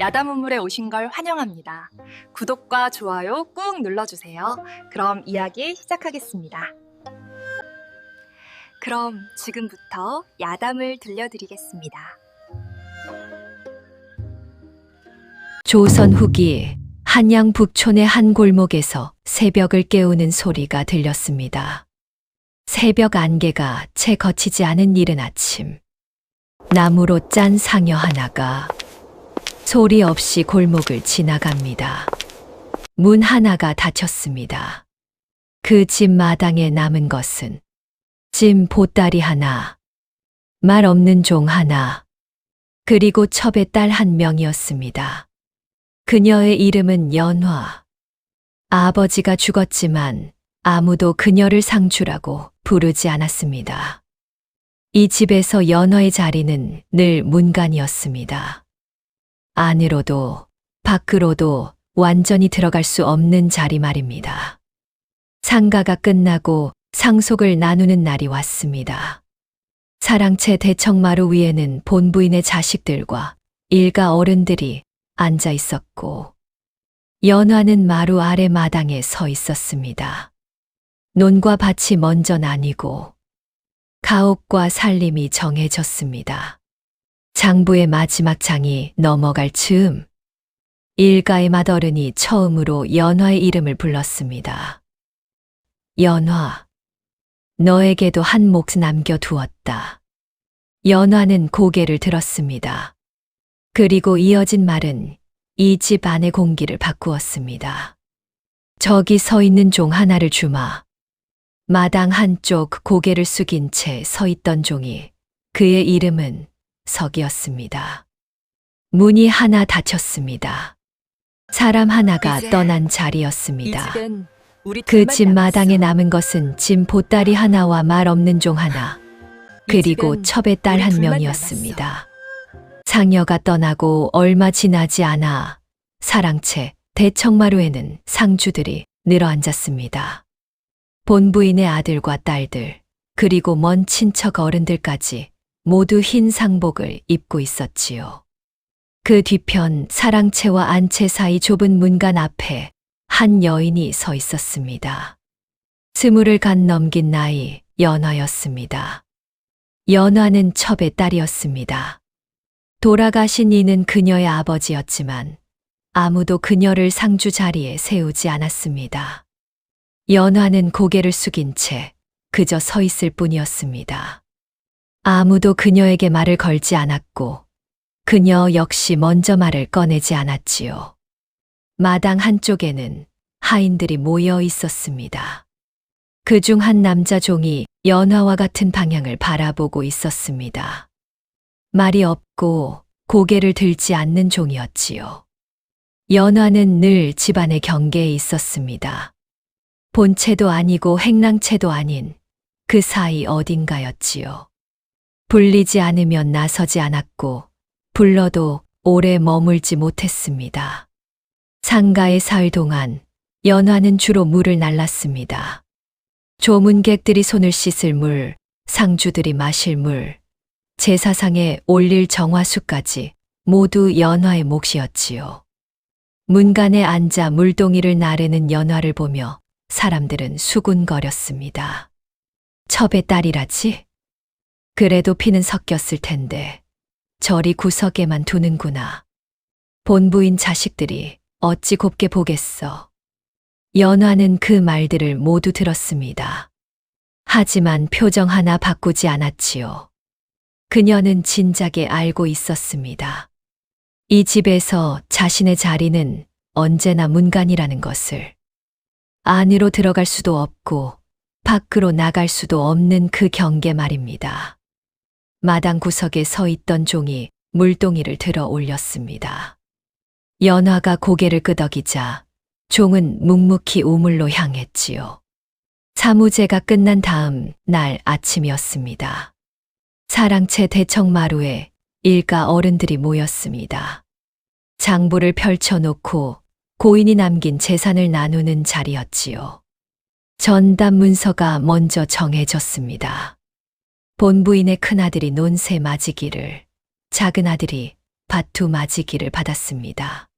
야담우물에 오신 걸 환영합니다. 구독과 좋아요 꾹 눌러주세요. 그럼 이야기 시작하겠습니다. 그럼 지금부터 야담을 들려드리겠습니다. 조선 후기 한양 북촌의 한 골목에서 새벽을 깨우는 소리가 들렸습니다. 새벽 안개가 채 거치지 않은 이른 아침. 나무로 짠 상여 하나가 소리 없이 골목을 지나갑니다. 문 하나가 닫혔습니다. 그 집 마당에 남은 것은 찜 보따리 하나, 말 없는 종 하나, 그리고 첩의 딸 한 명이었습니다. 그녀의 이름은 연화. 아버지가 죽었지만 아무도 그녀를 상주라고 부르지 않았습니다. 이 집에서 연화의 자리는 늘 문간이었습니다. 안으로도 밖으로도 완전히 들어갈 수 없는 자리 말입니다. 상가가 끝나고 상속을 나누는 날이 왔습니다. 사랑채 대청마루 위에는 본부인의 자식들과 일가 어른들이 앉아 있었고, 연화는 마루 아래 마당에 서 있었습니다. 논과 밭이 먼저 나뉘고 가옥과 살림이 정해졌습니다. 장부의 마지막 장이 넘어갈 즈음 일가의 맏어른이 처음으로 연화의 이름을 불렀습니다. 연화, 너에게도 한 몫 남겨두었다. 연화는 고개를 들었습니다. 그리고 이어진 말은 이 집 안의 공기를 바꾸었습니다. 저기 서 있는 종 하나를 주마. 마당 한쪽 고개를 숙인 채 서 있던 종이, 그의 이름은 석이었습니다. 문이 하나 닫혔습니다. 사람 하나가 이제 떠난 자리였습니다. 이 집엔 우리 그 둘만 집 마당에 남았어. 남은 것은 짐 보따리 하나와 말 없는 종 하나, 그리고 집엔 첩의 딸 우리 한 둘만 명이었습니다. 상여가 떠나고 얼마 지나지 않아 사랑채 대청마루에는 상주들이 늘어앉았습니다. 본부인의 아들과 딸들, 그리고 먼 친척 어른들까지 모두 흰 상복을 입고 있었지요. 그 뒤편 사랑채와 안채 사이 좁은 문간 앞에 한 여인이 서 있었습니다. 20을 간 넘긴 나이 연화였습니다. 연화는 첩의 딸이었습니다. 돌아가신 이는 그녀의 아버지였지만 아무도 그녀를 상주 자리에 세우지 않았습니다. 연화는 고개를 숙인 채 그저 서 있을 뿐이었습니다. 아무도 그녀에게 말을 걸지 않았고 그녀 역시 먼저 말을 꺼내지 않았지요. 마당 한쪽에는 하인들이 모여 있었습니다. 그중 한 남자 종이 연화와 같은 방향을 바라보고 있었습니다. 말이 없고 고개를 들지 않는 종이었지요. 연화는 늘 집안의 경계에 있었습니다. 본체도 아니고 행랑채도 아닌 그 사이 어딘가였지요. 불리지 않으면 나서지 않았고 불러도 오래 머물지 못했습니다. 상가에 살 동안 연화는 주로 물을 날랐습니다. 조문객들이 손을 씻을 물, 상주들이 마실 물, 제사상에 올릴 정화수까지 모두 연화의 몫이었지요. 문간에 앉아 물동이를 나르는 연화를 보며 사람들은 수군거렸습니다. 첩의 딸이라지? 그래도 피는 섞였을 텐데 저리 구석에만 두는구나. 본부인 자식들이 어찌 곱게 보겠어. 연화는 그 말들을 모두 들었습니다. 하지만 표정 하나 바꾸지 않았지요. 그녀는 진작에 알고 있었습니다. 이 집에서 자신의 자리는 언제나 문간이라는 것을. 안으로 들어갈 수도 없고 밖으로 나갈 수도 없는 그 경계 말입니다. 마당 구석에 서 있던 종이 물동이를 들어 올렸습니다. 연화가 고개를 끄덕이자 종은 묵묵히 우물로 향했지요. 사무제가 끝난 다음 날 아침이었습니다. 사랑채 대청마루에 일가 어른들이 모였습니다. 장부를 펼쳐놓고 고인이 남긴 재산을 나누는 자리였지요. 전담 문서가 먼저 정해졌습니다. 본부인의 큰아들이 논세 맞이기를, 작은 아들이 밭두 맞이기를 받았습니다.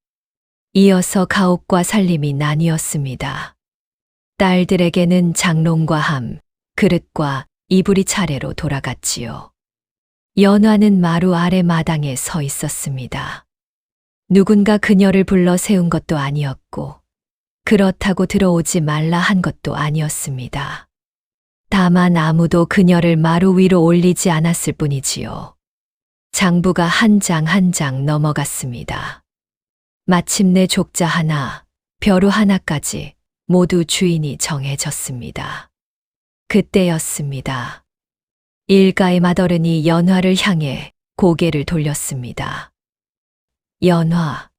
이어서 가옥과 살림이 나뉘었습니다. 딸들에게는 장롱과 함, 그릇과 이불이 차례로 돌아갔지요. 연화는 마루 아래 마당에 서 있었습니다. 누군가 그녀를 불러 세운 것도 아니었고, 그렇다고 들어오지 말라 한 것도 아니었습니다. 다만 아무도 그녀를 마루 위로 올리지 않았을 뿐이지요. 장부가 한 장 한 장 넘어갔습니다. 마침내 족자 하나, 벼루 하나까지 모두 주인이 정해졌습니다. 그때였습니다. 일가의 맏어른이 연화를 향해 고개를 돌렸습니다. 연화.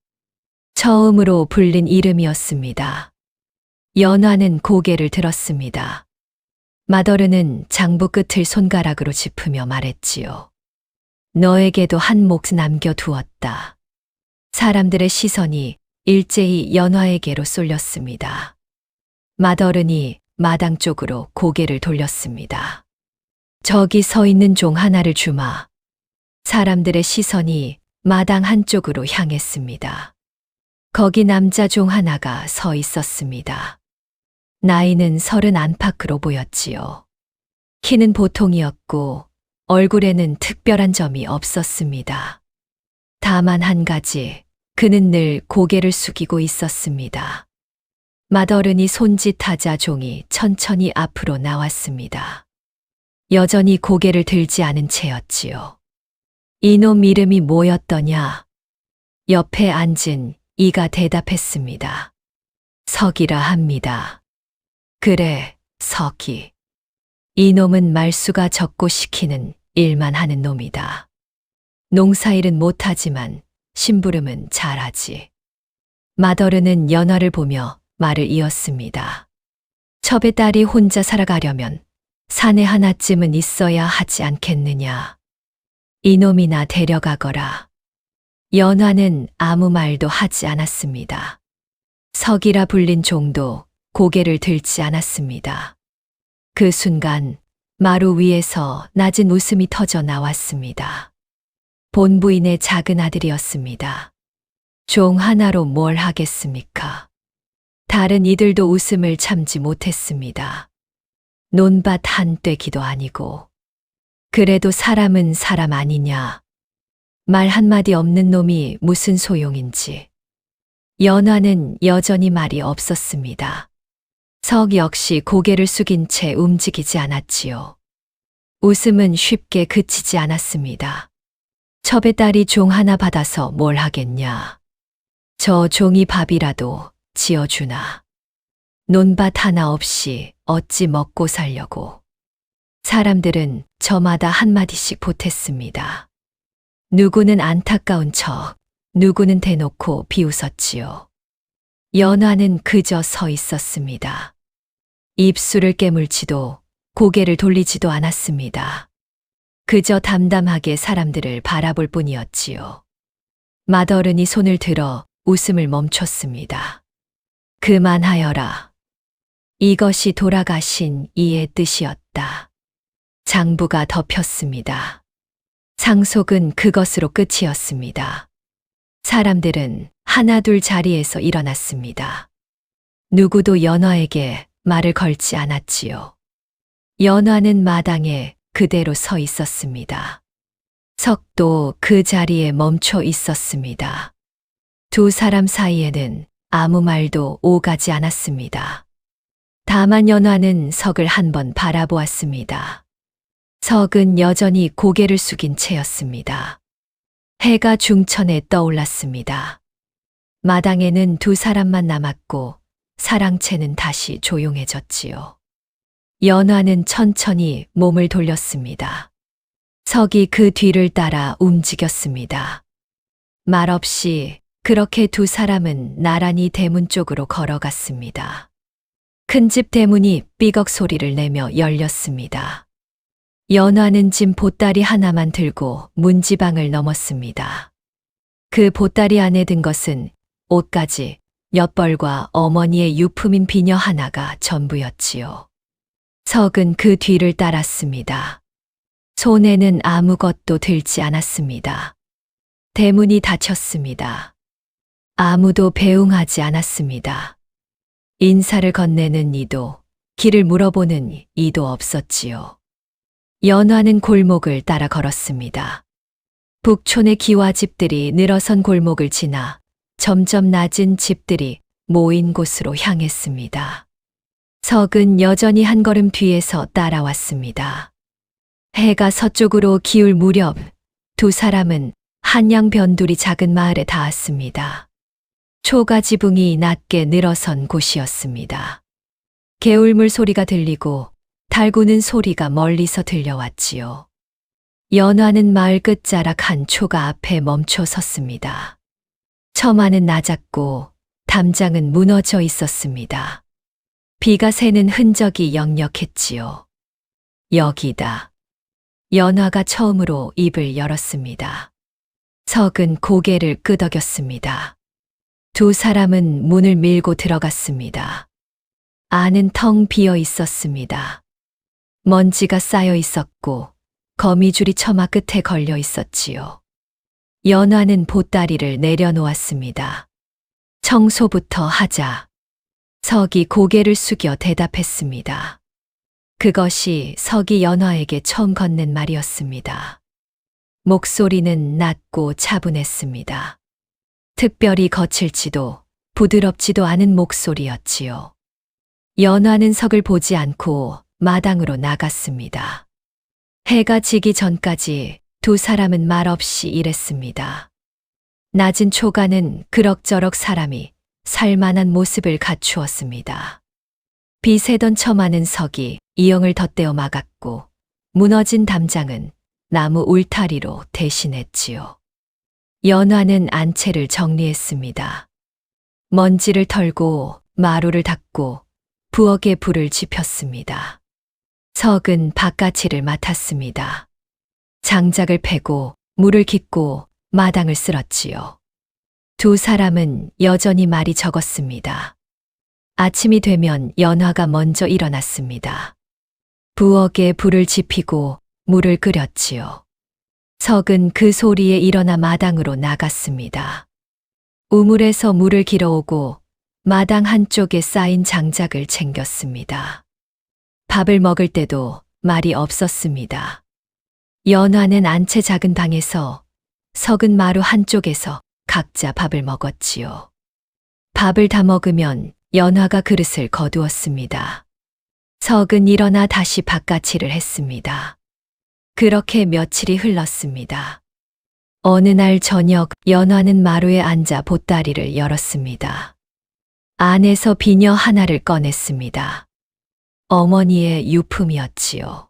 처음으로 불린 이름이었습니다. 연화는 고개를 들었습니다. 맏어른은 장부 끝을 손가락으로 짚으며 말했지요. 너에게도 한 몫 남겨두었다. 사람들의 시선이 일제히 연화에게로 쏠렸습니다. 맏어른이 마당 쪽으로 고개를 돌렸습니다. 저기 서 있는 종 하나를 주마. 사람들의 시선이 마당 한쪽으로 향했습니다. 거기 남자 종 하나가 서 있었습니다. 나이는 30 안팎으로 보였지요. 키는 보통이었고 얼굴에는 특별한 점이 없었습니다. 다만 한 가지, 그는 늘 고개를 숙이고 있었습니다. 맏어른이 손짓하자 종이 천천히 앞으로 나왔습니다. 여전히 고개를 들지 않은 채였지요. 이놈 이름이 뭐였더냐? 옆에 앉은 이가 대답했습니다. 석이라 합니다. 그래, 석이. 이놈은 말수가 적고 시키는 일만 하는 놈이다. 농사일은 못하지만 심부름은 잘하지. 맏어른은 연화를 보며 말을 이었습니다. 첩의 딸이 혼자 살아가려면 사내 하나쯤은 있어야 하지 않겠느냐. 이놈이나 데려가거라. 연화는 아무 말도 하지 않았습니다. 석이라 불린 종도 고개를 들지 않았습니다. 그 순간 마루 위에서 낮은 웃음이 터져 나왔습니다. 본부인의 작은 아들이었습니다. 종 하나로 뭘 하겠습니까? 다른 이들도 웃음을 참지 못했습니다. 논밭 한 떼기도 아니고. 그래도 사람은 사람 아니냐. 말 한마디 없는 놈이 무슨 소용인지. 연화는 여전히 말이 없었습니다. 석 역시 고개를 숙인 채 움직이지 않았지요. 웃음은 쉽게 그치지 않았습니다. 첩의 딸이 종 하나 받아서 뭘 하겠냐. 저 종이 밥이라도 지어주나. 논밭 하나 없이 어찌 먹고 살려고. 사람들은 저마다 한마디씩 보탰습니다. 누구는 안타까운 척, 누구는 대놓고 비웃었지요. 연화는 그저 서 있었습니다. 입술을 깨물지도 고개를 돌리지도 않았습니다. 그저 담담하게 사람들을 바라볼 뿐이었지요. 맏어른이 손을 들어 웃음을 멈췄습니다. 그만하여라. 이것이 돌아가신 이의 뜻이었다. 장부가 덮였습니다. 상속은 그것으로 끝이었습니다. 사람들은 하나둘 자리에서 일어났습니다. 누구도 연화에게 말을 걸지 않았지요. 연화는 마당에 그대로 서 있었습니다. 석도 그 자리에 멈춰 있었습니다. 두 사람 사이에는 아무 말도 오가지 않았습니다. 다만 연화는 석을 한번 바라보았습니다. 석은 여전히 고개를 숙인 채였습니다. 해가 중천에 떠올랐습니다. 마당에는 두 사람만 남았고 사랑채는 다시 조용해졌지요. 연화는 천천히 몸을 돌렸습니다. 석이 그 뒤를 따라 움직였습니다. 말없이 그렇게 두 사람은 나란히 대문 쪽으로 걸어갔습니다. 큰 집 대문이 삐걱 소리를 내며 열렸습니다. 연화는 짐 보따리 하나만 들고 문지방을 넘었습니다. 그 보따리 안에 든 것은 옷가지, 엿벌과 어머니의 유품인 비녀 하나가 전부였지요. 석은 그 뒤를 따랐습니다. 손에는 아무것도 들지 않았습니다. 대문이 닫혔습니다. 아무도 배웅하지 않았습니다. 인사를 건네는 이도, 길을 물어보는 이도 없었지요. 연화는 골목을 따라 걸었습니다. 북촌의 기와집들이 늘어선 골목을 지나 점점 낮은 집들이 모인 곳으로 향했습니다. 석은 여전히 한 걸음 뒤에서 따라왔습니다. 해가 서쪽으로 기울 무렵 두 사람은 한양 변두리 작은 마을에 닿았습니다. 초가 지붕이 낮게 늘어선 곳이었습니다. 개울물 소리가 들리고 달구는 소리가 멀리서 들려왔지요. 연화는 마을 끝자락 한 초가 앞에 멈춰 섰습니다. 처마는 낮았고 담장은 무너져 있었습니다. 비가 새는 흔적이 역력했지요. 여기다. 연화가 처음으로 입을 열었습니다. 석은 고개를 끄덕였습니다. 두 사람은 문을 밀고 들어갔습니다. 안은 텅 비어 있었습니다. 먼지가 쌓여 있었고 거미줄이 처마 끝에 걸려 있었지요. 연화는 보따리를 내려놓았습니다. 청소부터 하자. 석이 고개를 숙여 대답했습니다. 그것이 석이 연화에게 처음 건넨 말이었습니다. 목소리는 낮고 차분했습니다. 특별히 거칠지도 부드럽지도 않은 목소리였지요. 연화는 석을 보지 않고 마당으로 나갔습니다. 해가 지기 전까지 두 사람은 말없이 일했습니다. 낮은 초가는 그럭저럭 사람이 살만한 모습을 갖추었습니다. 비 새던 처마는 석이 이형을 덧대어 막았고 무너진 담장은 나무 울타리로 대신했지요. 연화는 안채를 정리했습니다. 먼지를 털고 마루를 닦고 부엌에 불을 지폈습니다. 석은 바깥일을 맡았습니다. 장작을 패고 물을 깃고 마당을 쓸었지요. 두 사람은 여전히 말이 적었습니다. 아침이 되면 연화가 먼저 일어났습니다. 부엌에 불을 지피고 물을 끓였지요. 석은 그 소리에 일어나 마당으로 나갔습니다. 우물에서 물을 길어오고 마당 한쪽에 쌓인 장작을 챙겼습니다. 밥을 먹을 때도 말이 없었습니다. 연화는 안채 작은 방에서, 석은 마루 한쪽에서 각자 밥을 먹었지요. 밥을 다 먹으면 연화가 그릇을 거두었습니다. 석은 일어나 다시 바깥일을 했습니다. 그렇게 며칠이 흘렀습니다. 어느 날 저녁 연화는 마루에 앉아 보따리를 열었습니다. 안에서 비녀 하나를 꺼냈습니다. 어머니의 유품이었지요.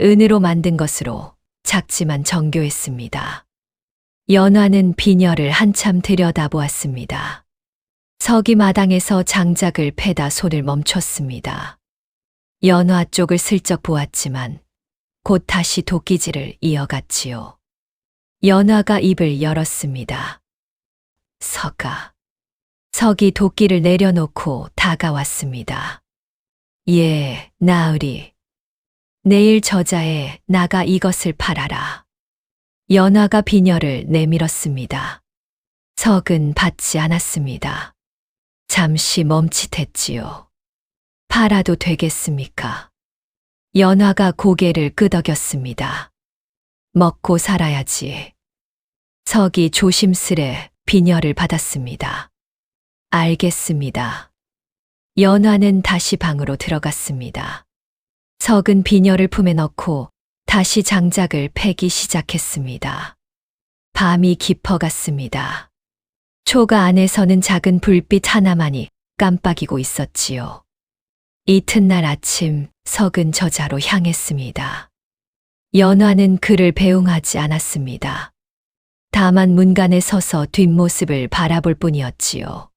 은으로 만든 것으로 작지만 정교했습니다. 연화는 비녀를 한참 들여다보았습니다. 석이 마당에서 장작을 패다 손을 멈췄습니다. 연화 쪽을 슬쩍 보았지만 곧 다시 도끼질을 이어갔지요. 연화가 입을 열었습니다. 석아. 석이 도끼를 내려놓고 다가왔습니다. 예, 나으리. 내일 저자에 나가 이것을 팔아라. 연화가 비녀를 내밀었습니다. 석은 받지 않았습니다. 잠시 멈칫했지요. 팔아도 되겠습니까? 연화가 고개를 끄덕였습니다. 먹고 살아야지. 석이 조심스레 비녀를 받았습니다. 알겠습니다. 연화는 다시 방으로 들어갔습니다. 석은 비녀를 품에 넣고 다시 장작을 패기 시작했습니다. 밤이 깊어갔습니다. 초가 안에서는 작은 불빛 하나만이 깜빡이고 있었지요. 이튿날 아침 석은 저자로 향했습니다. 연화는 그를 배웅하지 않았습니다. 다만 문간에 서서 뒷모습을 바라볼 뿐이었지요.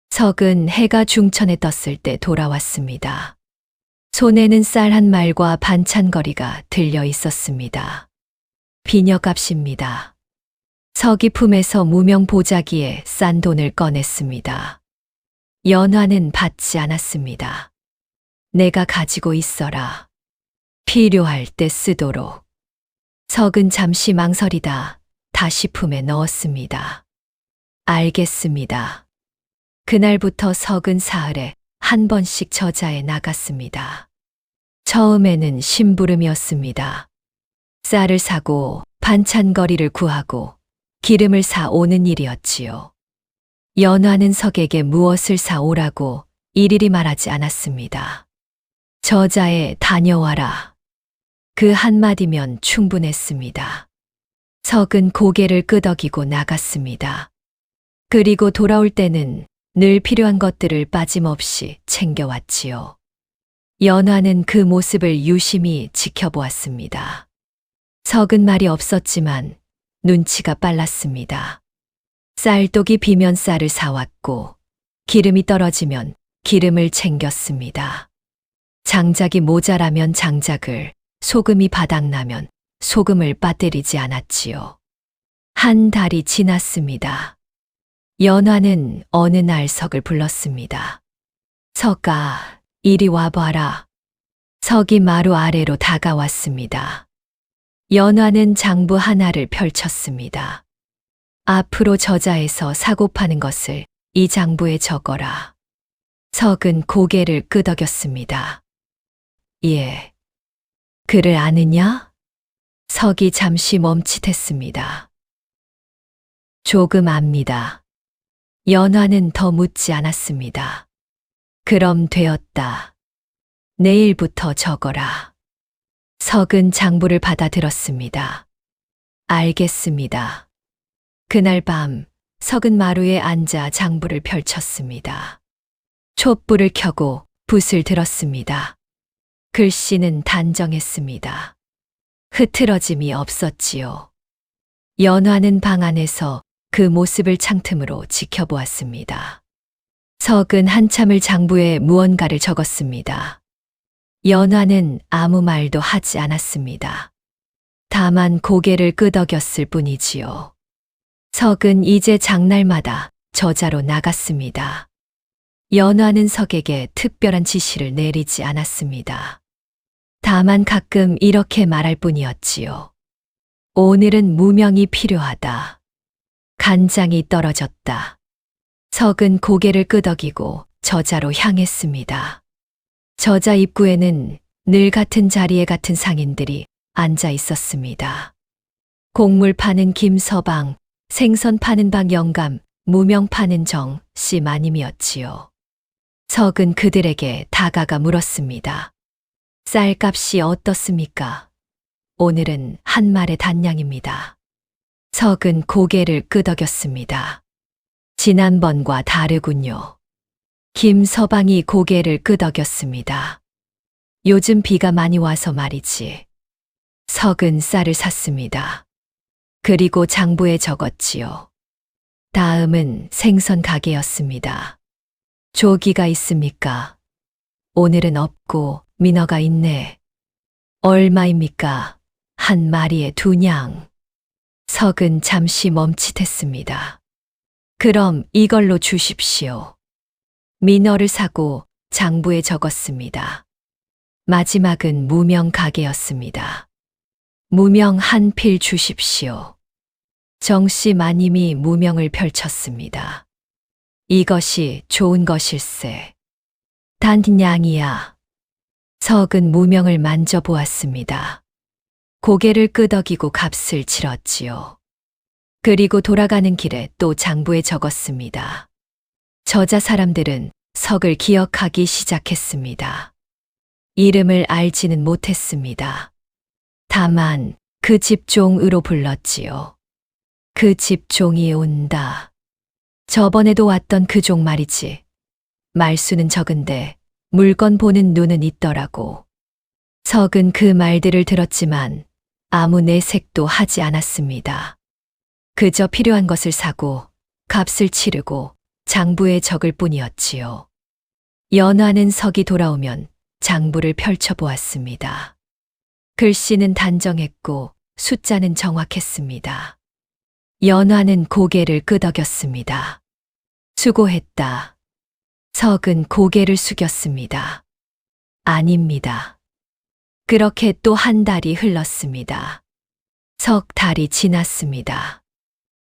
석은 해가 중천에 떴을 때 돌아왔습니다. 손에는 쌀 한 말과 반찬거리가 들려 있었습니다. 비녀값입니다. 석이 품에서 무명 보자기에 싼 돈을 꺼냈습니다. 연화는 받지 않았습니다. 내가 가지고 있어라. 필요할 때 쓰도록. 석은 잠시 망설이다 다시 품에 넣었습니다. 알겠습니다. 그날부터 석은 사흘에 한 번씩 저자에 나갔습니다. 처음에는 심부름이었습니다. 쌀을 사고 반찬거리를 구하고 기름을 사 오는 일이었지요. 연화는 석에게 무엇을 사 오라고 일일이 말하지 않았습니다. 저자에 다녀와라. 그 한마디면 충분했습니다. 석은 고개를 끄덕이고 나갔습니다. 그리고 돌아올 때는 늘 필요한 것들을 빠짐없이 챙겨왔지요. 연화는 그 모습을 유심히 지켜보았습니다. 석은 말이 없었지만 눈치가 빨랐습니다. 쌀독이 비면 쌀을 사왔고 기름이 떨어지면 기름을 챙겼습니다. 장작이 모자라면 장작을, 소금이 바닥나면 소금을 빠뜨리지 않았지요. 한 달이 지났습니다. 연화는 어느 날 석을 불렀습니다. 석아, 이리 와봐라. 석이 마루 아래로 다가왔습니다. 연화는 장부 하나를 펼쳤습니다. 앞으로 저자에서 사고 파는 것을 이 장부에 적어라. 석은 고개를 끄덕였습니다. 예. 그를 아느냐? 석이 잠시 멈칫했습니다. 조금 압니다. 연화는 더 묻지 않았습니다. 그럼 되었다. 내일부터 적어라. 석은 장부를 받아들었습니다. 알겠습니다. 그날 밤 석은 마루에 앉아 장부를 펼쳤습니다. 촛불을 켜고 붓을 들었습니다. 글씨는 단정했습니다. 흐트러짐이 없었지요. 연화는 방 안에서 그 모습을 창틈으로 지켜보았습니다. 석은 한참을 장부에 무언가를 적었습니다. 연화는 아무 말도 하지 않았습니다. 다만 고개를 끄덕였을 뿐이지요. 석은 이제 장날마다 저자로 나갔습니다. 연화는 석에게 특별한 지시를 내리지 않았습니다. 다만 가끔 이렇게 말할 뿐이었지요. 오늘은 무명이 필요하다. 간장이 떨어졌다. 석은 고개를 끄덕이고 저자로 향했습니다. 저자 입구에는 늘 같은 자리에 같은 상인들이 앉아 있었습니다. 곡물 파는 김서방, 생선 파는 박영감, 무명 파는 정씨 마님이었지요. 석은 그들에게 다가가 물었습니다. 쌀값이 어떻습니까? 오늘은 한 말의 단량입니다. 석은 고개를 끄덕였습니다. 지난번과 다르군요. 김서방이 고개를 끄덕였습니다. 요즘 비가 많이 와서 말이지. 석은 쌀을 샀습니다. 그리고 장부에 적었지요. 다음은 생선 가게였습니다. 조기가 있습니까? 오늘은 없고 민어가 있네. 얼마입니까? 한 마리에 2냥. 석은 잠시 멈칫했습니다. 그럼 이걸로 주십시오. 민어를 사고 장부에 적었습니다. 마지막은 무명 가게였습니다. 무명 한 필 주십시오. 정씨 마님이 무명을 펼쳤습니다. 이것이 좋은 것일세. 단양이야. 석은 무명을 만져보았습니다. 고개를 끄덕이고 값을 치렀지요. 그리고 돌아가는 길에 또 장부에 적었습니다. 저자 사람들은 석을 기억하기 시작했습니다. 이름을 알지는 못했습니다. 다만 그 집종으로 불렀지요. 그 집종이 온다. 저번에도 왔던 그 종 말이지. 말수는 적은데 물건 보는 눈은 있더라고. 석은 그 말들을 들었지만 아무 내색도 하지 않았습니다. 그저 필요한 것을 사고 값을 치르고 장부에 적을 뿐이었지요. 연화는 석이 돌아오면 장부를 펼쳐보았습니다. 글씨는 단정했고 숫자는 정확했습니다. 연화는 고개를 끄덕였습니다. 수고했다. 석은 고개를 숙였습니다. 아닙니다. 그렇게 또 한 달이 흘렀습니다. 석 달이 지났습니다.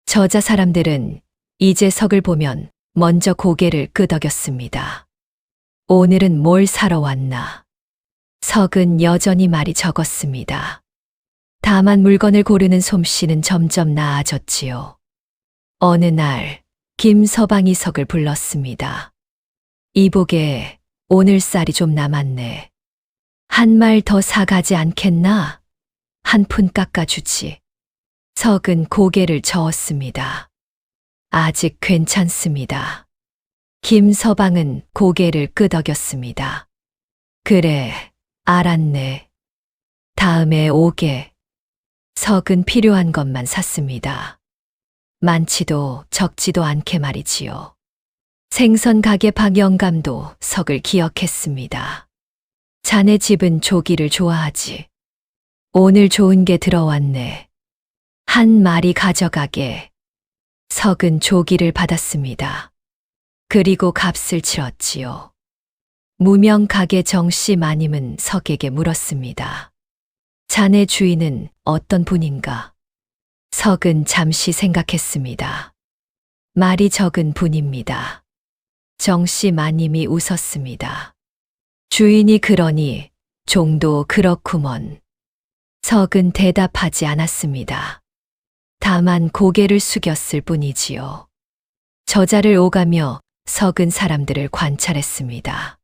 저자 사람들은 이제 석을 보면 먼저 고개를 끄덕였습니다. 오늘은 뭘 사러 왔나? 석은 여전히 말이 적었습니다. 다만 물건을 고르는 솜씨는 점점 나아졌지요. 어느 날 김서방이 석을 불렀습니다. 이보게 오늘 쌀이 좀 남았네. 한 말 더 사가지 않겠나? 한 푼 깎아주지. 석은 고개를 저었습니다. 아직 괜찮습니다. 김서방은 고개를 끄덕였습니다. 그래, 알았네. 다음에 오게. 석은 필요한 것만 샀습니다. 많지도 적지도 않게 말이지요. 생선 가게 박 영감도 석을 기억했습니다. 자네 집은 조기를 좋아하지. 오늘 좋은 게 들어왔네. 한 마리 가져가게. 석은 조기를 받았습니다. 그리고 값을 치렀지요. 무명 가게 정씨 마님은 석에게 물었습니다. 자네 주인은 어떤 분인가? 석은 잠시 생각했습니다. 말이 적은 분입니다. 정씨 마님이 웃었습니다. 주인이 그러니 종도 그렇구먼. 석은 대답하지 않았습니다. 다만 고개를 숙였을 뿐이지요. 저자를 오가며 석은 사람들을 관찰했습니다.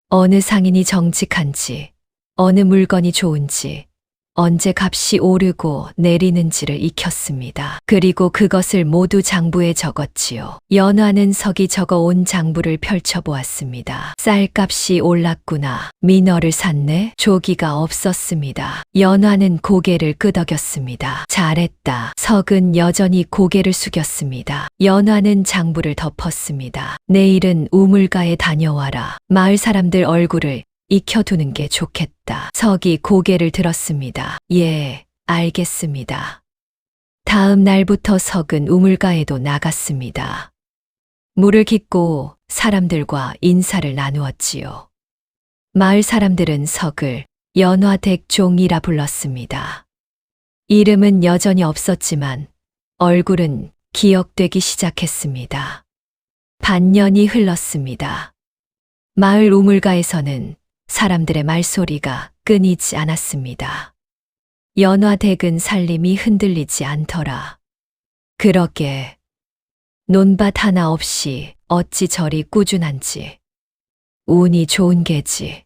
어느 상인이 정직한지, 어느 물건이 좋은지, 언제 값이 오르고 내리는지를 익혔습니다. 그리고 그것을 모두 장부에 적었지요. 연화는 석이 적어 온 장부를 펼쳐보았습니다. 쌀값이 올랐구나. 민어를 샀네. 조기가 없었습니다. 연화는 고개를 끄덕였습니다. 잘했다. 석은 여전히 고개를 숙였습니다. 연화는 장부를 덮었습니다. 내일은 우물가에 다녀와라. 마을 사람들 얼굴을 익혀두는 게 좋겠다. 석이 고개를 들었습니다. 예, 알겠습니다. 다음 날부터 석은 우물가에도 나갔습니다. 물을 깃고 사람들과 인사를 나누었지요. 마을 사람들은 석을 연화댁종이라 불렀습니다. 이름은 여전히 없었지만 얼굴은 기억되기 시작했습니다. 반년이 흘렀습니다. 마을 우물가에서는 사람들의 말소리가 끊이지 않았습니다. 연화댁은 살림이 흔들리지 않더라. 그러게 논밭 하나 없이 어찌 저리 꾸준한지. 운이 좋은 게지.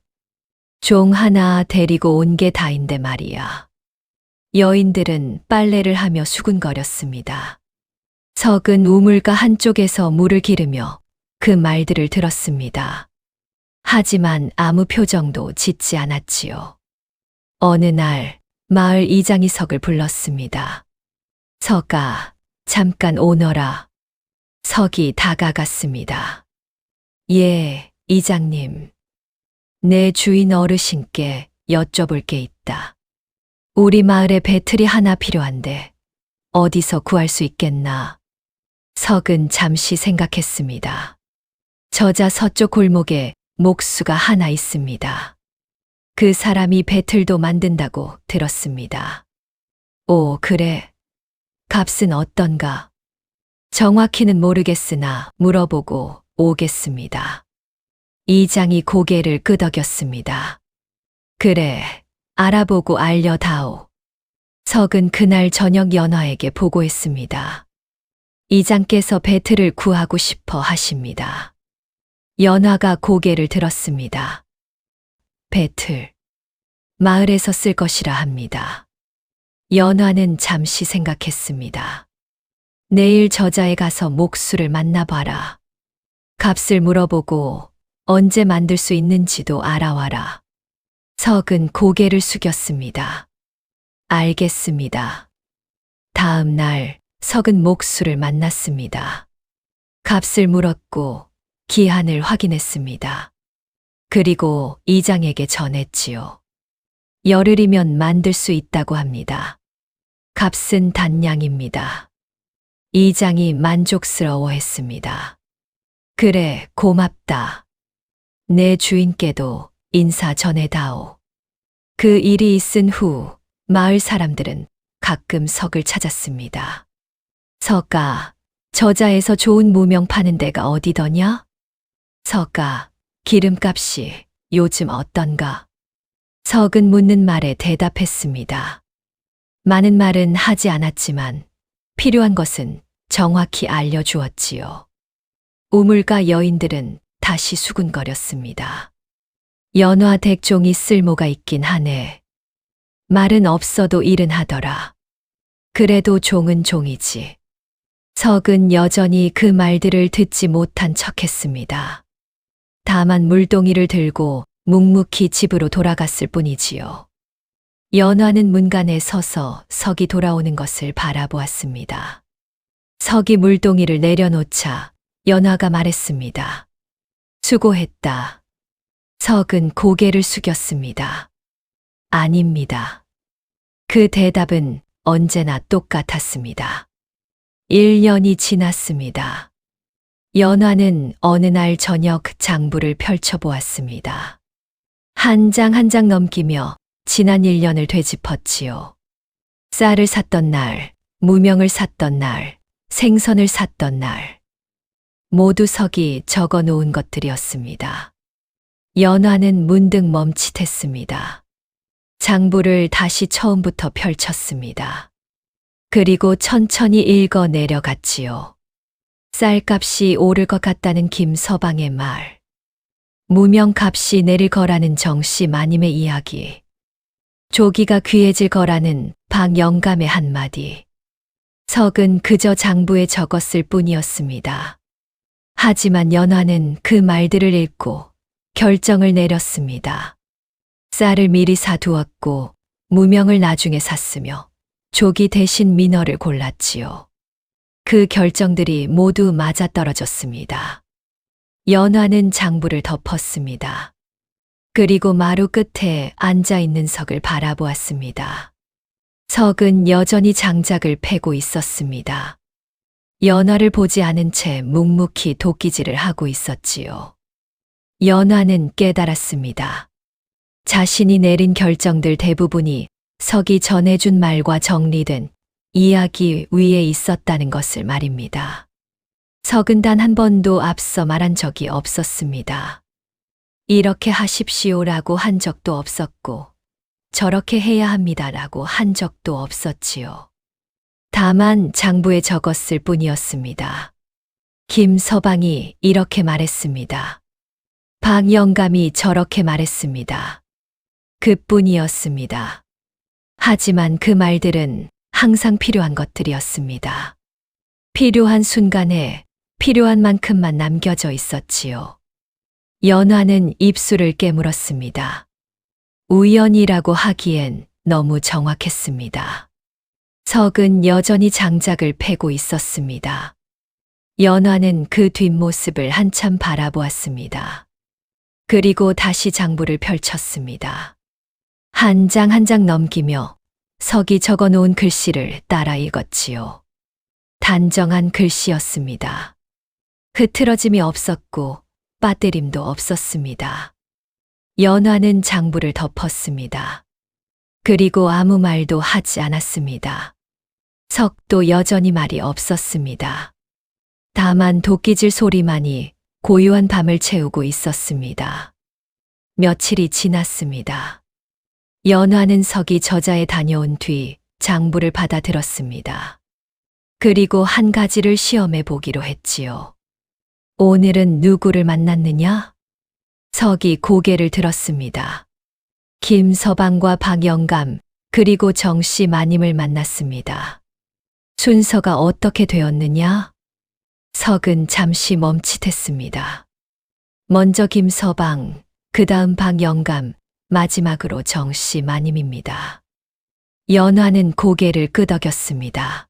종 하나 데리고 온 게 다인데 말이야. 여인들은 빨래를 하며 수군거렸습니다. 석은 우물가 한쪽에서 물을 기르며 그 말들을 들었습니다. 하지만 아무 표정도 짓지 않았지요. 어느 날 마을 이장이 석을 불렀습니다. 석아, 잠깐 오너라. 석이 다가갔습니다. 예, 이장님. 내 주인 어르신께 여쭤볼 게 있다. 우리 마을에 배틀이 하나 필요한데 어디서 구할 수 있겠나? 석은 잠시 생각했습니다. 저자 서쪽 골목에 목수가 하나 있습니다. 그 사람이 배틀도 만든다고 들었습니다. 오, 그래. 값은 어떤가? 정확히는 모르겠으나 물어보고 오겠습니다. 이장이 고개를 끄덕였습니다. 그래, 알아보고 알려다오. 석은 그날 저녁 연화에게 보고했습니다. 이장께서 배틀을 구하고 싶어 하십니다. 연화가 고개를 들었습니다. 배틀. 마을에서 쓸 것이라 합니다. 연화는 잠시 생각했습니다. 내일 저자에 가서 목수를 만나봐라. 값을 물어보고 언제 만들 수 있는지도 알아와라. 석은 고개를 숙였습니다. 알겠습니다. 다음 날 석은 목수를 만났습니다. 값을 물었고 기한을 확인했습니다. 그리고 이장에게 전했지요. 열흘이면 만들 수 있다고 합니다. 값은 단량입니다. 이장이 만족스러워했습니다. 그래, 고맙다. 내 주인께도 인사 전해다오. 그 일이 있은 후 마을 사람들은 가끔 석을 찾았습니다. 석가, 저자에서 좋은 무명 파는 데가 어디더냐? 석가, 기름값이 요즘 어떤가? 석은 묻는 말에 대답했습니다. 많은 말은 하지 않았지만 필요한 것은 정확히 알려주었지요. 우물가 여인들은 다시 수군거렸습니다. 연화 댁종이 쓸모가 있긴 하네. 말은 없어도 일은 하더라. 그래도 종은 종이지. 석은 여전히 그 말들을 듣지 못한 척했습니다. 다만 물동이를 들고 묵묵히 집으로 돌아갔을 뿐이지요. 연화는 문간에 서서 석이 돌아오는 것을 바라보았습니다. 석이 물동이를 내려놓자 연화가 말했습니다. 수고했다. 석은 고개를 숙였습니다. 아닙니다. 그 대답은 언제나 똑같았습니다. 1년이 지났습니다. 연화는 어느 날 저녁 장부를 펼쳐보았습니다. 한 장 한 장 넘기며 지난 1년을 되짚었지요. 쌀을 샀던 날, 무명을 샀던 날, 생선을 샀던 날. 모두 석이 적어 놓은 것들이었습니다. 연화는 문득 멈칫했습니다. 장부를 다시 처음부터 펼쳤습니다. 그리고 천천히 읽어 내려갔지요. 쌀값이 오를 것 같다는 김서방의 말. 무명값이 내릴 거라는 정씨 마님의 이야기. 조기가 귀해질 거라는 박영감의 한마디. 석은 그저 장부에 적었을 뿐이었습니다. 하지만 연화는 그 말들을 읽고 결정을 내렸습니다. 쌀을 미리 사두었고 무명을 나중에 샀으며 조기 대신 민어를 골랐지요. 그 결정들이 모두 맞아떨어졌습니다. 연화는 장부를 덮었습니다. 그리고 마루 끝에 앉아있는 석을 바라보았습니다. 석은 여전히 장작을 패고 있었습니다. 연화를 보지 않은 채 묵묵히 도끼질을 하고 있었지요. 연화는 깨달았습니다. 자신이 내린 결정들 대부분이 석이 전해준 말과 정리된 이야기 위에 있었다는 것을 말입니다. 석은 단 한 번도 앞서 말한 적이 없었습니다. 이렇게 하십시오라고 한 적도 없었고, 저렇게 해야 합니다라고 한 적도 없었지요. 다만 장부에 적었을 뿐이었습니다. 김서방이 이렇게 말했습니다. 박영감이 저렇게 말했습니다. 그뿐이었습니다. 하지만 그 말들은 항상 필요한 것들이었습니다. 필요한 순간에 필요한 만큼만 남겨져 있었지요. 연화는 입술을 깨물었습니다. 우연이라고 하기엔 너무 정확했습니다. 석은 여전히 장작을 패고 있었습니다. 연화는 그 뒷모습을 한참 바라보았습니다. 그리고 다시 장부를 펼쳤습니다. 한 장 한 장 넘기며 석이 적어 놓은 글씨를 따라 읽었지요. 단정한 글씨였습니다. 흐트러짐이 없었고 빠뜨림도 없었습니다. 연화는 장부를 덮었습니다. 그리고 아무 말도 하지 않았습니다. 석도 여전히 말이 없었습니다. 다만 도끼질 소리만이 고요한 밤을 채우고 있었습니다. 며칠이 지났습니다. 연화는 석이 저자에 다녀온 뒤 장부를 받아들었습니다. 그리고 한 가지를 시험해 보기로 했지요. 오늘은 누구를 만났느냐? 석이 고개를 들었습니다. 김서방과 박영감 그리고 정씨 마님을 만났습니다. 순서가 어떻게 되었느냐? 석은 잠시 멈칫했습니다. 먼저 김서방, 그 다음 박영감, 마지막으로 정씨 마님입니다. 연화는 고개를 끄덕였습니다.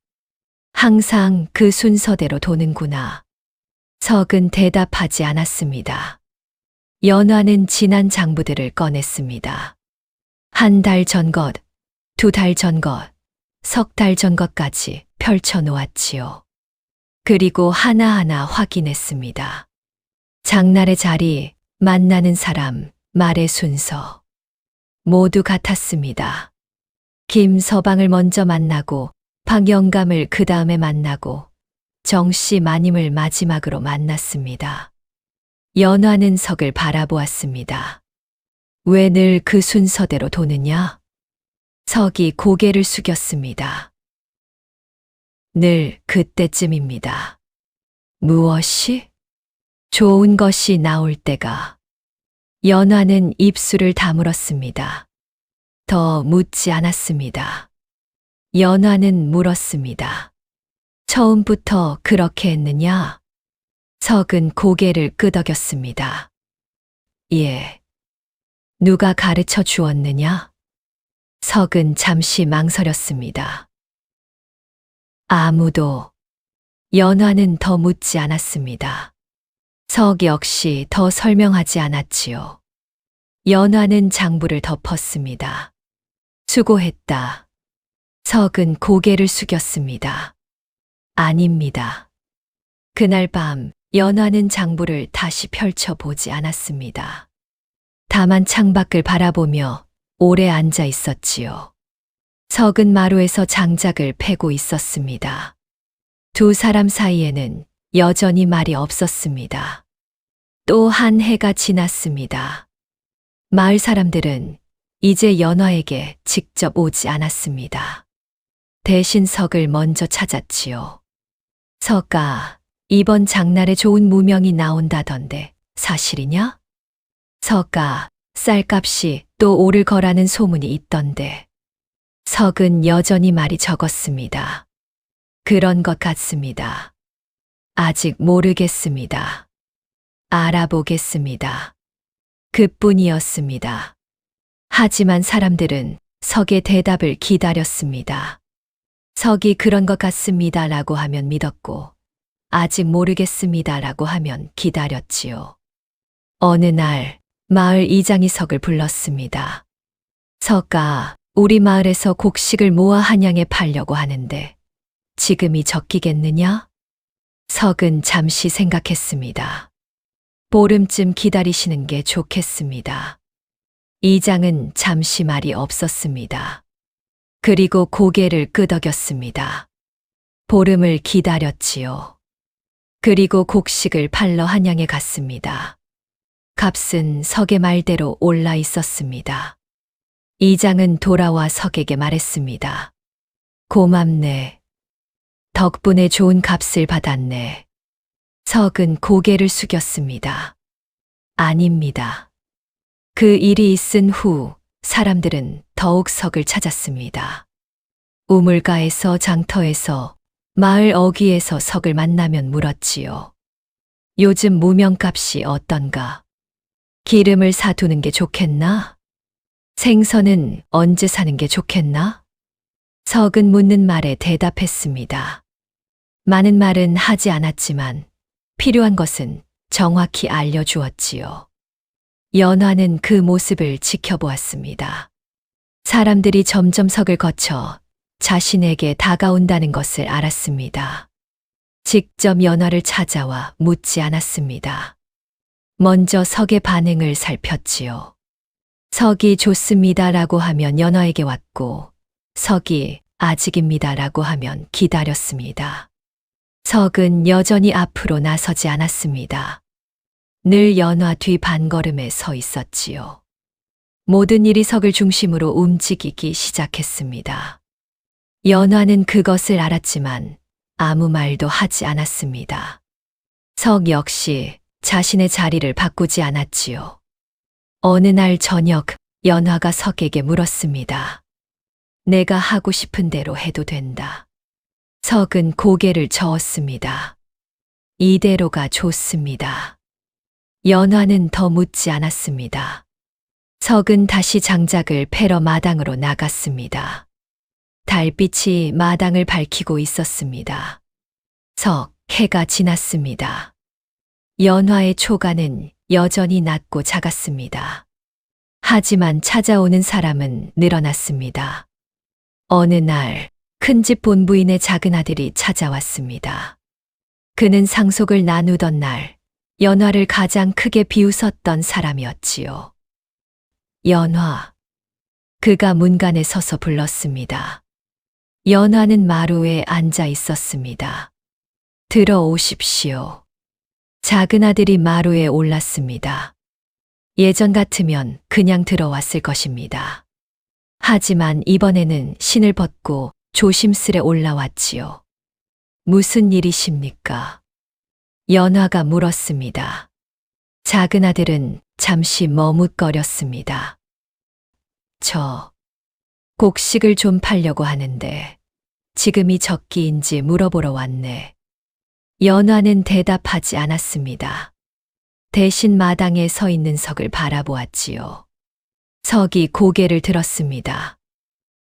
항상 그 순서대로 도는구나. 석은 대답하지 않았습니다. 연화는 지난 장부들을 꺼냈습니다. 한 달 전 것, 2달 전 것, 3달 전 것까지 펼쳐 놓았지요. 그리고 하나하나 확인했습니다. 장날의 자리, 만나는 사람, 말의 순서. 모두 같았습니다. 김서방을 먼저 만나고 박영감을 그 다음에 만나고 정씨 마님을 마지막으로 만났습니다. 연화는 석을 바라보았습니다. 왜 늘 그 순서대로 도느냐? 석이 고개를 숙였습니다. 늘 그때쯤입니다. 무엇이? 좋은 것이 나올 때가. 연화는 입술을 다물었습니다. 더 묻지 않았습니다. 연화는 물었습니다. 처음부터 그렇게 했느냐? 석은 고개를 끄덕였습니다. 예. 누가 가르쳐 주었느냐? 석은 잠시 망설였습니다. 아무도. 연화는 더 묻지 않았습니다. 석 역시 더 설명하지 않았지요. 연화는 장부를 덮었습니다. 수고했다. 석은 고개를 숙였습니다. 아닙니다. 그날 밤 연화는 장부를 다시 펼쳐보지 않았습니다. 다만 창밖을 바라보며 오래 앉아 있었지요. 석은 마루에서 장작을 패고 있었습니다. 두 사람 사이에는 여전히 말이 없었습니다. 또 한 해가 지났습니다. 마을 사람들은 이제 연화에게 직접 오지 않았습니다. 대신 석을 먼저 찾았지요. 석아, 이번 장날에 좋은 무명이 나온다던데 사실이냐? 석아, 쌀값이 또 오를 거라는 소문이 있던데. 석은 여전히 말이 적었습니다. 그런 것 같습니다. 아직 모르겠습니다. 알아보겠습니다. 그뿐이었습니다. 하지만 사람들은 석의 대답을 기다렸습니다. 석이 그런 것 같습니다라고 하면 믿었고, 아직 모르겠습니다라고 하면 기다렸지요. 어느 날 마을 이장이 석을 불렀습니다. 석아, 우리 마을에서 곡식을 모아 한양에 팔려고 하는데 지금이 적기겠느냐? 석은 잠시 생각했습니다. 보름쯤 기다리시는 게 좋겠습니다. 이장은 잠시 말이 없었습니다. 그리고 고개를 끄덕였습니다. 보름을 기다렸지요. 그리고 곡식을 팔러 한양에 갔습니다. 값은 석의 말대로 올라 있었습니다. 이장은 돌아와 석에게 말했습니다. 고맙네. 덕분에 좋은 값을 받았네. 석은 고개를 숙였습니다. 아닙니다. 그 일이 있은 후 사람들은 더욱 석을 찾았습니다. 우물가에서 장터에서 마을 어귀에서 석을 만나면 물었지요. 요즘 무명값이 어떤가? 기름을 사두는 게 좋겠나? 생선은 언제 사는 게 좋겠나? 석은 묻는 말에 대답했습니다. 많은 말은 하지 않았지만 필요한 것은 정확히 알려주었지요. 연화는 그 모습을 지켜보았습니다. 사람들이 점점 석을 거쳐 자신에게 다가온다는 것을 알았습니다. 직접 연화를 찾아와 묻지 않았습니다. 먼저 석의 반응을 살폈지요. 석이 좋습니다라고 하면 연화에게 왔고, 석이 아직입니다라고 하면 기다렸습니다. 석은 여전히 앞으로 나서지 않았습니다. 늘 연화 뒤 반걸음에 서 있었지요. 모든 일이 석을 중심으로 움직이기 시작했습니다. 연화는 그것을 알았지만 아무 말도 하지 않았습니다. 석 역시 자신의 자리를 바꾸지 않았지요. 어느 날 저녁 연화가 석에게 물었습니다. 내가 하고 싶은 대로 해도 된다. 석은 고개를 저었습니다. 이대로가 좋습니다. 연화는 더 묻지 않았습니다. 석은 다시 장작을 패러 마당으로 나갔습니다. 달빛이 마당을 밝히고 있었습니다. 석, 해가 지났습니다. 연화의 초가는 여전히 낮고 작았습니다. 하지만 찾아오는 사람은 늘어났습니다. 어느 날 큰집 본부인의 작은 아들이 찾아왔습니다. 그는 상속을 나누던 날 연화를 가장 크게 비웃었던 사람이었지요. 연화. 그가 문간에 서서 불렀습니다. 연화는 마루에 앉아 있었습니다. 들어오십시오. 작은 아들이 마루에 올랐습니다. 예전 같으면 그냥 들어왔을 것입니다. 하지만 이번에는 신을 벗고 조심스레 올라왔지요. 무슨 일이십니까? 연화가 물었습니다. 작은 아들은 잠시 머뭇거렸습니다. 저 곡식을 좀 팔려고 하는데 지금이 적기인지 물어보러 왔네. 연화는 대답하지 않았습니다. 대신 마당에 서 있는 석을 바라보았지요. 석이 고개를 들었습니다.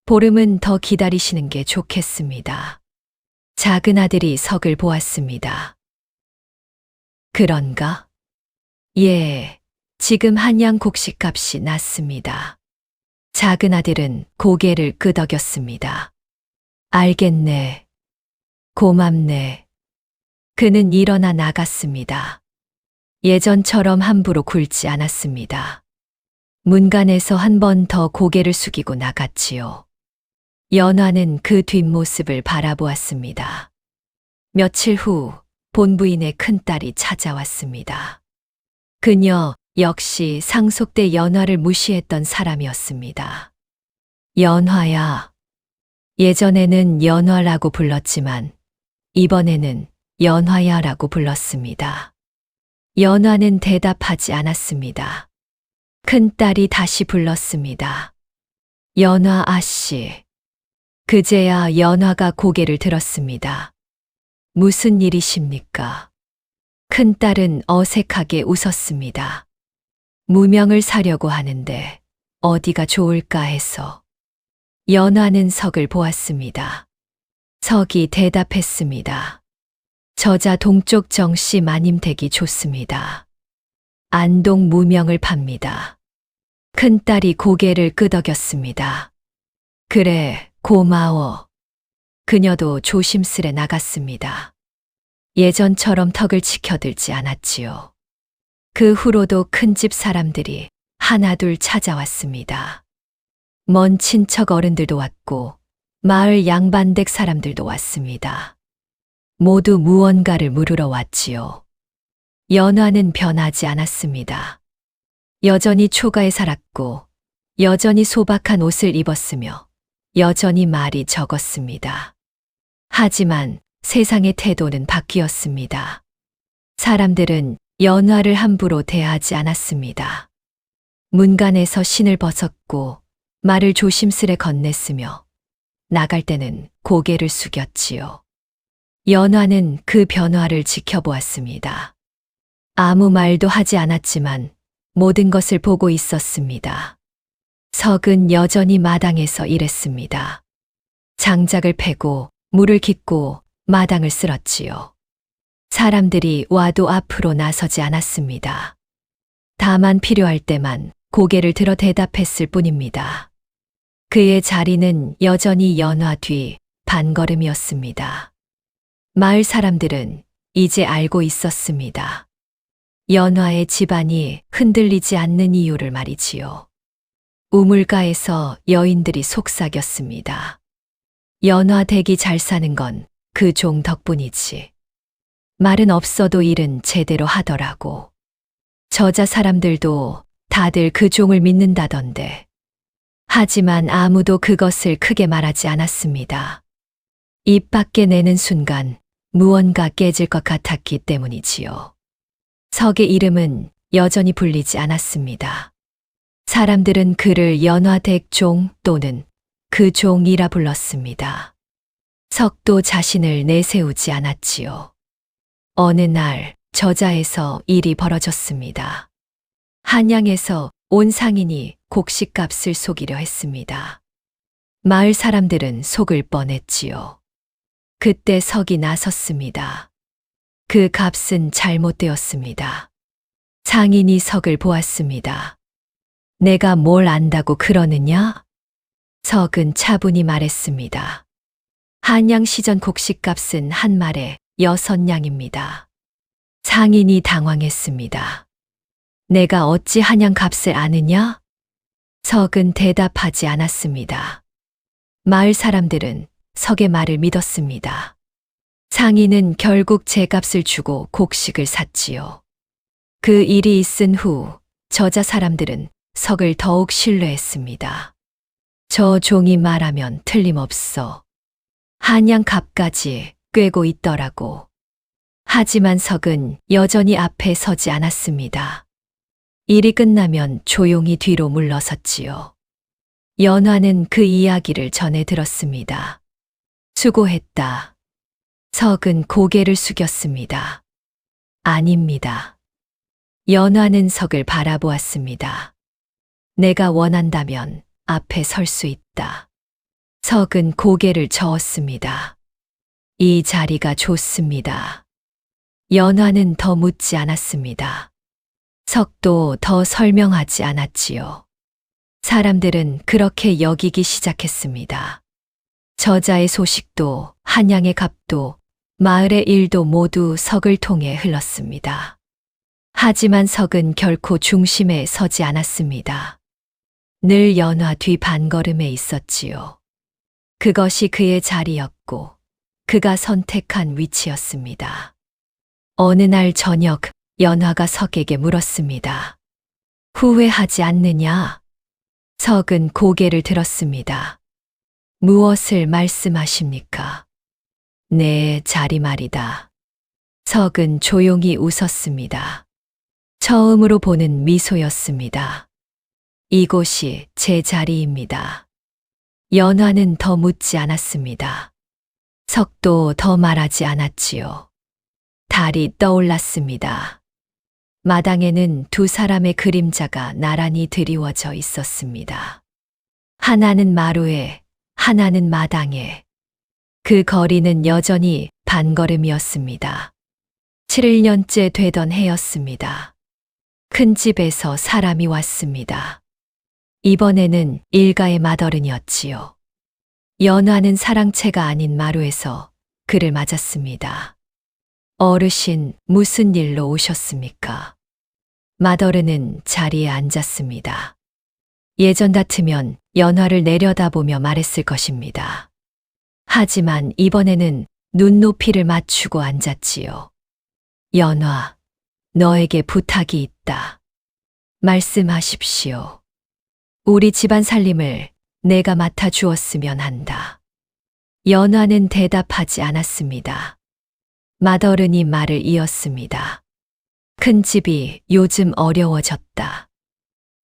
보름은 더 기다리시는 게 좋겠습니다. 작은 아들이 석을 보았습니다. 그런가? 예, 지금 한양 곡식값이 낮습니다. 작은 아들은 고개를 끄덕였습니다. 알겠네. 고맙네. 그는 일어나 나갔습니다. 예전처럼 함부로 굴지 않았습니다. 문간에서 한 번 더 고개를 숙이고 나갔지요. 연화는 그 뒷모습을 바라보았습니다. 며칠 후 본부인의 큰딸이 찾아왔습니다. 그녀 역시 상속대 연화를 무시했던 사람이었습니다. 연화야. 예전에는 연화라고 불렀지만 이번에는 연화야라고 불렀습니다. 연화는 대답하지 않았습니다. 큰딸이 다시 불렀습니다. 연화 아씨. 그제야 연화가 고개를 들었습니다. 무슨 일이십니까? 큰딸은 어색하게 웃었습니다. 무명을 사려고 하는데 어디가 좋을까 해서. 연화는 석을 보았습니다. 석이 대답했습니다. 저자 동쪽 정씨 마님 댁이 좋습니다. 안동 무명을 팝니다. 큰딸이 고개를 끄덕였습니다. 그래, 고마워. 그녀도 조심스레 나갔습니다. 예전처럼 턱을 치켜들지 않았지요. 그 후로도 큰 집 사람들이 하나둘 찾아왔습니다. 먼 친척 어른들도 왔고 마을 양반댁 사람들도 왔습니다. 모두 무언가를 물으러 왔지요. 연화는 변하지 않았습니다. 여전히 초가에 살았고 여전히 소박한 옷을 입었으며 여전히 말이 적었습니다. 하지만 세상의 태도는 바뀌었습니다. 사람들은 연화를 함부로 대하지 않았습니다. 문간에서 신을 벗었고 말을 조심스레 건넸으며 나갈 때는 고개를 숙였지요. 연화는 그 변화를 지켜보았습니다. 아무 말도 하지 않았지만 모든 것을 보고 있었습니다. 석은 여전히 마당에서 일했습니다. 장작을 패고 물을 깃고 마당을 쓸었지요. 사람들이 와도 앞으로 나서지 않았습니다. 다만 필요할 때만 고개를 들어 대답했을 뿐입니다. 그의 자리는 여전히 연화 뒤 반걸음이었습니다. 마을 사람들은 이제 알고 있었습니다. 연화의 집안이 흔들리지 않는 이유를 말이지요. 우물가에서 여인들이 속삭였습니다. 연화 댁이 잘 사는 건 그 종 덕분이지. 말은 없어도 일은 제대로 하더라고. 저자 사람들도 다들 그 종을 믿는다던데. 하지만 아무도 그것을 크게 말하지 않았습니다. 입 밖에 내는 순간 무언가 깨질 것 같았기 때문이지요. 석의 이름은 여전히 불리지 않았습니다. 사람들은 그를 연화댁 종 또는 그 종이라 불렀습니다. 석도 자신을 내세우지 않았지요. 어느 날 저자에서 일이 벌어졌습니다. 한양에서 온 상인이 곡식값을 속이려 했습니다. 마을 사람들은 속을 뻔했지요. 그때 석이 나섰습니다. 그 값은 잘못되었습니다. 상인이 석을 보았습니다. 내가 뭘 안다고 그러느냐? 석은 차분히 말했습니다. 한양 시전 곡식값은 한 말에 6냥입니다. 상인이 당황했습니다. 내가 어찌 한양 값을 아느냐? 석은 대답하지 않았습니다. 마을 사람들은 석의 말을 믿었습니다. 상인은 결국 제 값을 주고 곡식을 샀지요. 그 일이 있은 후 저자 사람들은 석을 더욱 신뢰했습니다. 저 종이 말하면 틀림없어. 한양값까지 꿰고 있더라고. 하지만 석은 여전히 앞에 서지 않았습니다. 일이 끝나면 조용히 뒤로 물러섰지요. 연화는 그 이야기를 전해 들었습니다. 수고했다. 석은 고개를 숙였습니다. 아닙니다. 연화는 석을 바라보았습니다. 내가 원한다면 앞에 설 수 있다. 석은 고개를 저었습니다. 이 자리가 좋습니다. 연화는 더 묻지 않았습니다. 석도 더 설명하지 않았지요. 사람들은 그렇게 여기기 시작했습니다. 저자의 소식도 한양의 값도 마을의 일도 모두 석을 통해 흘렀습니다. 하지만 석은 결코 중심에 서지 않았습니다. 늘 연화 뒤 반걸음에 있었지요. 그것이 그의 자리였고 그가 선택한 위치였습니다. 어느 날 저녁 연화가 석에게 물었습니다. 후회하지 않느냐? 석은 고개를 들었습니다. 무엇을 말씀하십니까? 내 자리 말이다. 석은 조용히 웃었습니다. 처음으로 보는 미소였습니다. 이곳이 제 자리입니다. 연화는 더 묻지 않았습니다. 석도 더 말하지 않았지요. 달이 떠올랐습니다. 마당에는 두 사람의 그림자가 나란히 드리워져 있었습니다. 하나는 마루에, 하나는 마당에. 그 거리는 여전히 반걸음이었습니다. 7년째 되던 해였습니다. 큰 집에서 사람이 왔습니다. 이번에는 일가의 맏어른이었지요. 연화는 사랑채가 아닌 마루에서 그를 맞았습니다. 어르신, 무슨 일로 오셨습니까? 맏어른은 자리에 앉았습니다. 예전 같으면 연화를 내려다보며 말했을 것입니다. 하지만 이번에는 눈높이를 맞추고 앉았지요. 연화, 너에게 부탁이 있다. 말씀하십시오. 우리 집안 살림을 내가 맡아 주었으면 한다. 연화는 대답하지 않았습니다. 맏어른이 말을 이었습니다. 큰 집이 요즘 어려워졌다.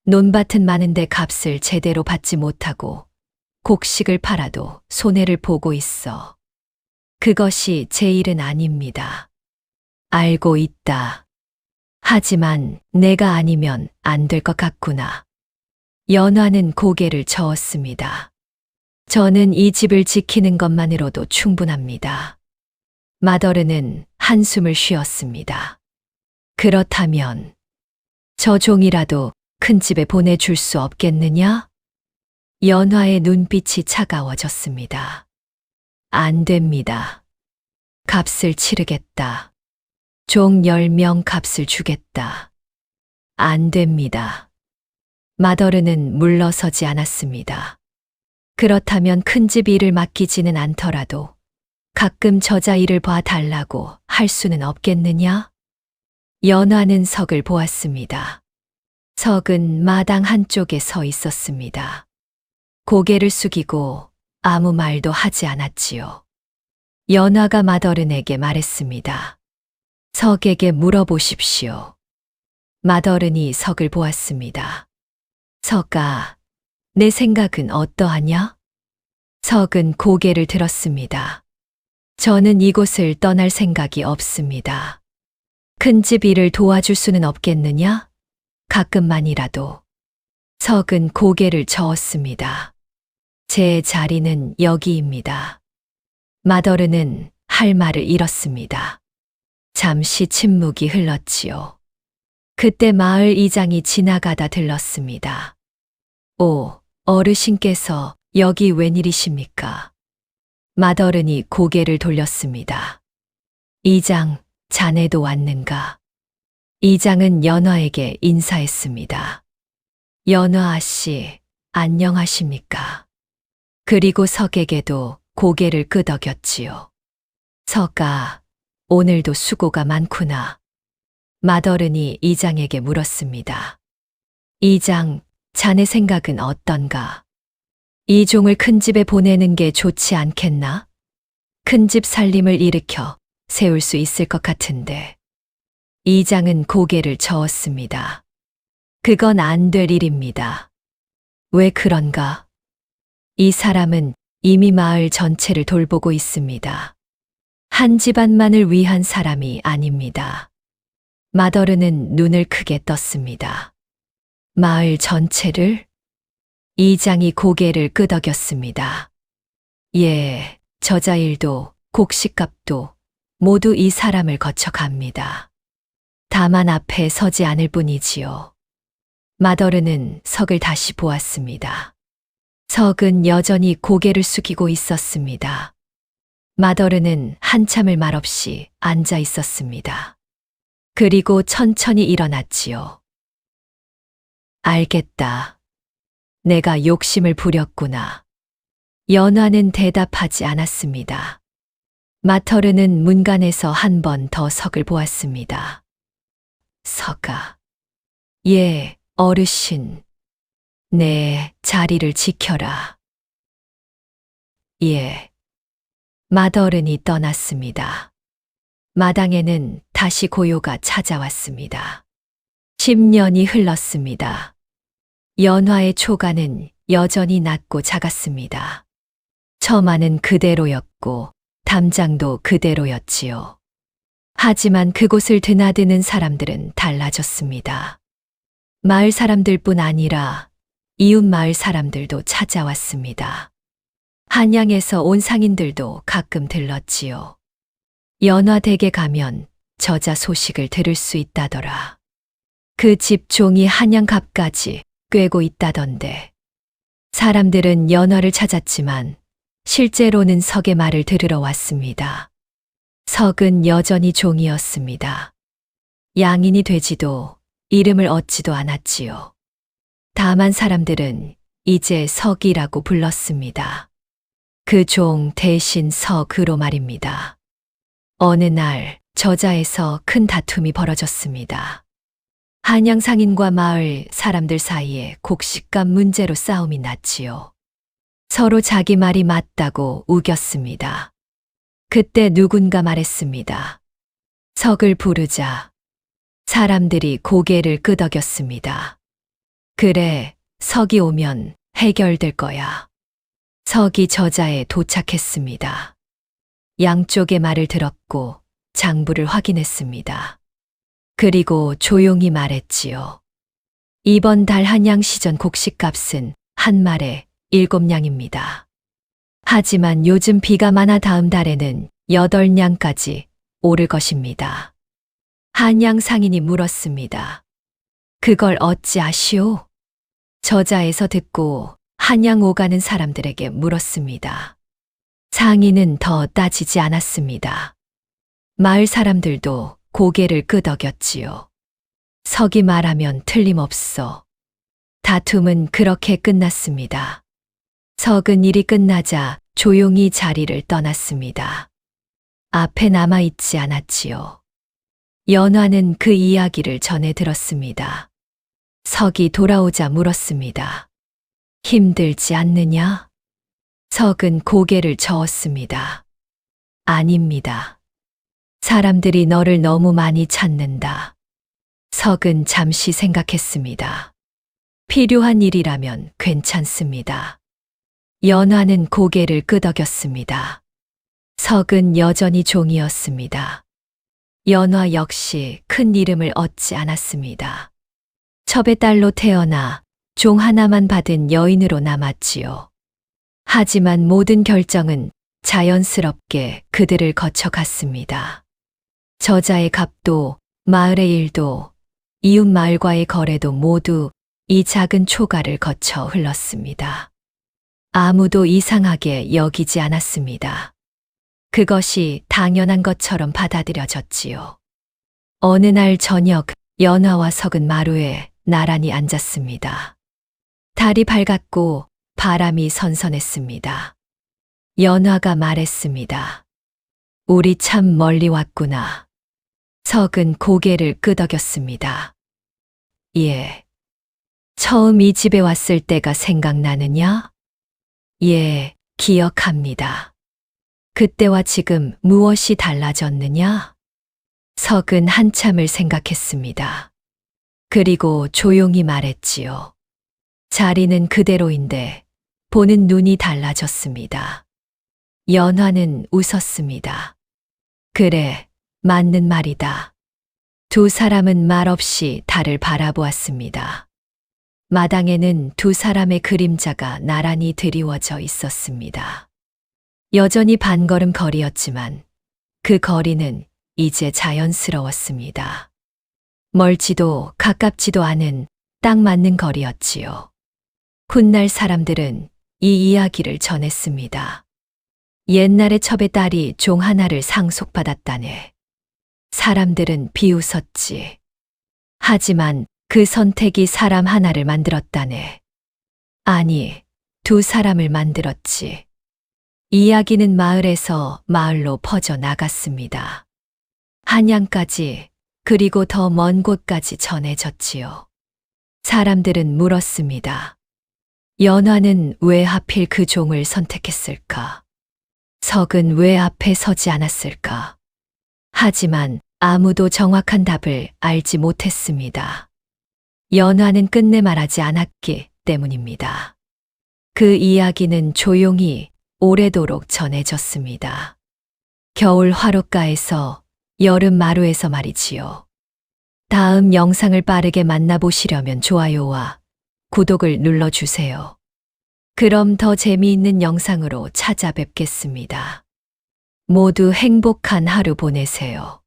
논밭은 많은데 값을 제대로 받지 못하고 곡식을 팔아도 손해를 보고 있어. 그것이 제 일은 아닙니다. 알고 있다. 하지만 내가 아니면 안 될 것 같구나. 연화는 고개를 저었습니다. 저는 이 집을 지키는 것만으로도 충분합니다. 맏어른은 한숨을 쉬었습니다. 그렇다면 저 종이라도 큰 집에 보내줄 수 없겠느냐? 연화의 눈빛이 차가워졌습니다. 안 됩니다. 값을 치르겠다. 종 10명 값을 주겠다. 안 됩니다. 맏어른은 물러서지 않았습니다. 그렇다면 큰 집 일을 맡기지는 않더라도 가끔 저자 일을 봐달라고 할 수는 없겠느냐? 연화는 석을 보았습니다. 석은 마당 한쪽에 서 있었습니다. 고개를 숙이고 아무 말도 하지 않았지요. 연화가 맏어른에게 말했습니다. 석에게 물어보십시오. 맏어른이 석을 보았습니다. 석아, 내 생각은 어떠하냐? 석은 고개를 들었습니다. 저는 이곳을 떠날 생각이 없습니다. 큰 집 일을 도와줄 수는 없겠느냐? 가끔만이라도. 석은 고개를 저었습니다. 제 자리는 여기입니다. 맏어른은 할 말을 잃었습니다. 잠시 침묵이 흘렀지요. 그때 마을 이장이 지나가다 들렀습니다. 오, 어르신께서 여기 웬일이십니까? 맏어른이 고개를 돌렸습니다. 이장, 자네도 왔는가? 이장은 연화에게 인사했습니다. 연화 아씨, 안녕하십니까? 그리고 석에게도 고개를 끄덕였지요. 서가, 오늘도 수고가 많구나. 맏어른이 이장에게 물었습니다. 이장, 자네 생각은 어떤가? 이 종을 큰 집에 보내는 게 좋지 않겠나? 큰 집 살림을 일으켜 세울 수 있을 것 같은데. 이장은 고개를 저었습니다. 그건 안 될 일입니다. 왜 그런가? 이 사람은 이미 마을 전체를 돌보고 있습니다. 한 집안만을 위한 사람이 아닙니다. 맏어른은 눈을 크게 떴습니다. 마을 전체를? 이장이 고개를 끄덕였습니다. 예, 저자일도 곡식값도 모두 이 사람을 거쳐 갑니다. 다만 앞에 서지 않을 뿐이지요. 맏어른은 석을 다시 보았습니다. 석은 여전히 고개를 숙이고 있었습니다. 맏어른은 한참을 말없이 앉아 있었습니다. 그리고 천천히 일어났지요. 알겠다. 내가 욕심을 부렸구나. 연화는 대답하지 않았습니다. 맏어른은 문간에서 한 번 더 석을 보았습니다. 석아. 예, 어르신. 내 자리를 지켜라. 예. 맏어른이 떠났습니다. 마당에는 다시 고요가 찾아왔습니다. 10년이 흘렀습니다. 연화의 초가는 여전히 낮고 작았습니다. 처마는 그대로였고 담장도 그대로였지요. 하지만 그곳을 드나드는 사람들은 달라졌습니다. 마을 사람들뿐 아니라 이웃 마을 사람들도 찾아왔습니다. 한양에서 온 상인들도 가끔 들렀지요. 연화댁에 가면 저자 소식을 들을 수 있다더라. 그 집 종이 한양갑까지 꿰고 있다던데. 사람들은 연화를 찾았지만 실제로는 석의 말을 들으러 왔습니다. 석은 여전히 종이었습니다. 양인이 되지도 이름을 얻지도 않았지요. 다만 사람들은 이제 석이라고 불렀습니다. 그 종 대신 석으로 말입니다. 어느 날 저자에서 큰 다툼이 벌어졌습니다. 한양 상인과 마을 사람들 사이에 곡식값 문제로 싸움이 났지요. 서로 자기 말이 맞다고 우겼습니다. 그때 누군가 말했습니다. 석을 부르자. 사람들이 고개를 끄덕였습니다. 그래, 석이 오면 해결될 거야. 석이 저자에 도착했습니다. 양쪽의 말을 들었고 장부를 확인했습니다. 그리고 조용히 말했지요. 이번 달 한양 시전 곡식값은 한 말에 7냥입니다. 하지만 요즘 비가 많아 다음 달에는 8냥까지 오를 것입니다. 한양 상인이 물었습니다. 그걸 어찌 아시오? 저자에서 듣고 한양 오가는 사람들에게 물었습니다. 상인은 더 따지지 않았습니다. 마을 사람들도 고개를 끄덕였지요. 석이 말하면 틀림없어. 다툼은 그렇게 끝났습니다. 석은 일이 끝나자 조용히 자리를 떠났습니다. 앞에 남아있지 않았지요. 연화는 그 이야기를 전해 들었습니다. 석이 돌아오자 물었습니다. 힘들지 않느냐? 석은 고개를 저었습니다. 아닙니다. 사람들이 너를 너무 많이 찾는다. 석은 잠시 생각했습니다. 필요한 일이라면 괜찮습니다. 연화는 고개를 끄덕였습니다. 석은 여전히 종이었습니다. 연화 역시 큰 이름을 얻지 않았습니다. 첩의 딸로 태어나 종 하나만 받은 여인으로 남았지요. 하지만 모든 결정은 자연스럽게 그들을 거쳐갔습니다. 저자의 값도, 마을의 일도, 이웃 마을과의 거래도 모두 이 작은 초가를 거쳐 흘렀습니다. 아무도 이상하게 여기지 않았습니다. 그것이 당연한 것처럼 받아들여졌지요. 어느 날 저녁, 연화와 석은 마루에 나란히 앉았습니다. 달이 밝았고 바람이 선선했습니다. 연화가 말했습니다. 우리 참 멀리 왔구나. 석은 고개를 끄덕였습니다. 예. 처음 이 집에 왔을 때가 생각나느냐? 예, 기억합니다. 그때와 지금 무엇이 달라졌느냐? 석은 한참을 생각했습니다. 그리고 조용히 말했지요. 자리는 그대로인데 보는 눈이 달라졌습니다. 연화는 웃었습니다. 그래, 맞는 말이다. 두 사람은 말없이 달을 바라보았습니다. 마당에는 두 사람의 그림자가 나란히 드리워져 있었습니다. 여전히 반걸음 거리였지만 그 거리는 이제 자연스러웠습니다. 멀지도 가깝지도 않은 딱 맞는 거리였지요. 훗날 사람들은 이 이야기를 전했습니다. 옛날에 첩의 딸이 종 하나를 상속받았다네. 사람들은 비웃었지. 하지만 그 선택이 사람 하나를 만들었다네. 아니, 두 사람을 만들었지. 이야기는 마을에서 마을로 퍼져 나갔습니다. 한양까지, 그리고 더 먼 곳까지 전해졌지요. 사람들은 물었습니다. 연화는 왜 하필 그 종을 선택했을까? 석은 왜 앞에 서지 않았을까? 하지만 아무도 정확한 답을 알지 못했습니다. 연화는 끝내 말하지 않았기 때문입니다. 그 이야기는 조용히 오래도록 전해졌습니다. 겨울 화롯가에서, 여름 마루에서 말이지요. 다음 영상을 빠르게 만나보시려면 좋아요와 구독을 눌러주세요. 그럼 더 재미있는 영상으로 찾아뵙겠습니다. 모두 행복한 하루 보내세요.